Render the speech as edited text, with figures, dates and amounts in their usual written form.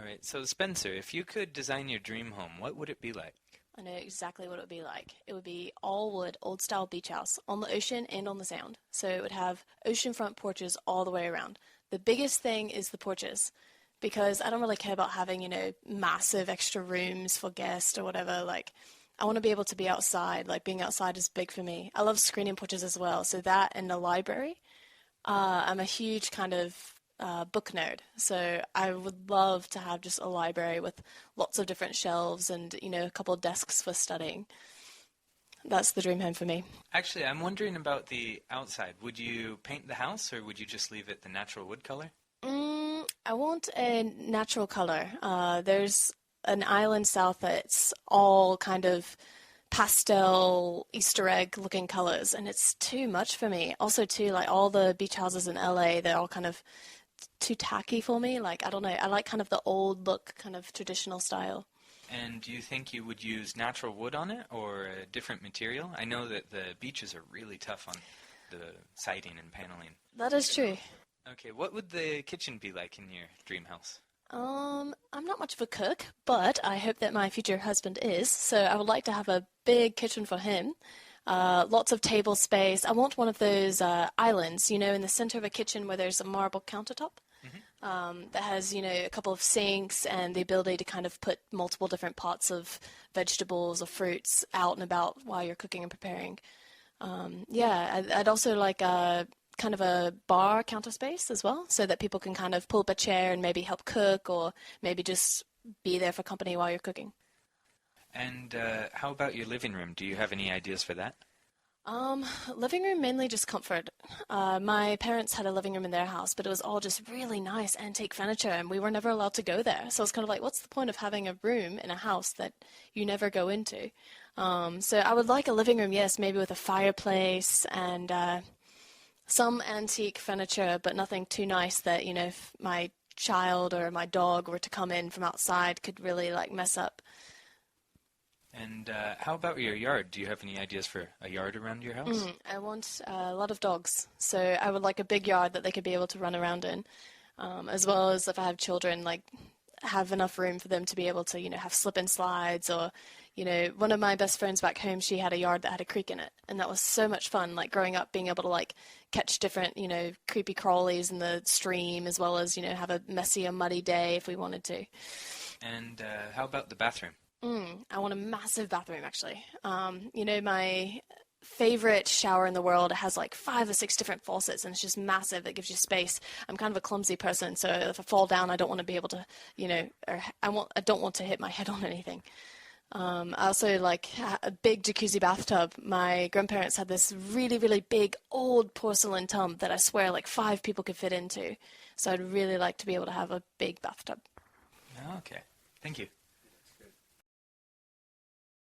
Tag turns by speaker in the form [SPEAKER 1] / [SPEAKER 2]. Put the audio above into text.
[SPEAKER 1] All right. So Spencer, if you could design your dream home, what would it be like?
[SPEAKER 2] I know exactly what it would be like. It would be all wood, old style beach house on the ocean and on the sound. So it would have oceanfront porches all the way around. The biggest thing is the porches because I don't really care about having, massive extra rooms for guests or whatever. Like, I want to be able to be outside. Like, being outside is big for me. I love screening porches as well. So that and the library. I'm a huge kind of book nerd, so I would love to have just a library with lots of different shelves and, a couple of desks for studying. That's the dream home for me.
[SPEAKER 1] Actually, I'm wondering about the outside. Would you paint the house or would you just leave it the natural wood color?
[SPEAKER 2] I want a natural color. There's an island south that's all kind of pastel Easter egg looking colors, and it's too much for me. Also, too, like all the beach houses in LA, they're all kind of too tacky for me. Like, I don't know. I like kind of the old look, kind of traditional style.
[SPEAKER 1] And do you think you would use natural wood on it or a different material? I know that the beaches are really tough on the siding and paneling.
[SPEAKER 2] That is true.
[SPEAKER 1] Okay, what would the kitchen be like in your dream house?
[SPEAKER 2] I'm not much of a cook, but I hope that my future husband is. So I would like to have a big kitchen for him. Lots of table space. I want one of those islands, in the center of a kitchen where there's a marble countertop. That has, a couple of sinks and the ability to kind of put multiple different pots of vegetables or fruits out and about while you're cooking and preparing. I'd also like kind of a bar counter space as well, so that people can kind of pull up a chair and maybe help cook or maybe just be there for company while you're cooking.
[SPEAKER 1] And how about your living room? Do you have any ideas for that?
[SPEAKER 2] Living room, mainly just comfort. My parents had a living room in their house, but it was all just really nice antique furniture, and we were never allowed to go there. So it's kind of like, what's the point of having a room in a house that you never go into? So I would like a living room, yes, maybe with a fireplace and some antique furniture, but nothing too nice that, if my child or my dog were to come in from outside could really, mess up.
[SPEAKER 1] And how about your yard? Do you have any ideas for a yard around your house?
[SPEAKER 2] I want a lot of dogs, so I would like a big yard that they could be able to run around in, as well as if I have children, have enough room for them to be able to, have slip-and slides or, one of my best friends back home, she had a yard that had a creek in it, and that was so much fun, growing up, being able to, catch different, creepy crawlies in the stream, as well as, have a messy or muddy day if we wanted to.
[SPEAKER 1] And how about the bathroom?
[SPEAKER 2] I want a massive bathroom, actually. My favorite shower in the world has 5 or 6 different faucets, and it's just massive. It gives you space. I'm kind of a clumsy person, so if I fall down, I don't want to be able to, I don't want to hit my head on anything. I also like a big jacuzzi bathtub. My grandparents had this really, really big old porcelain tub that I swear 5 people could fit into. So I'd really like to be able to have a big bathtub.
[SPEAKER 1] Okay. Thank you.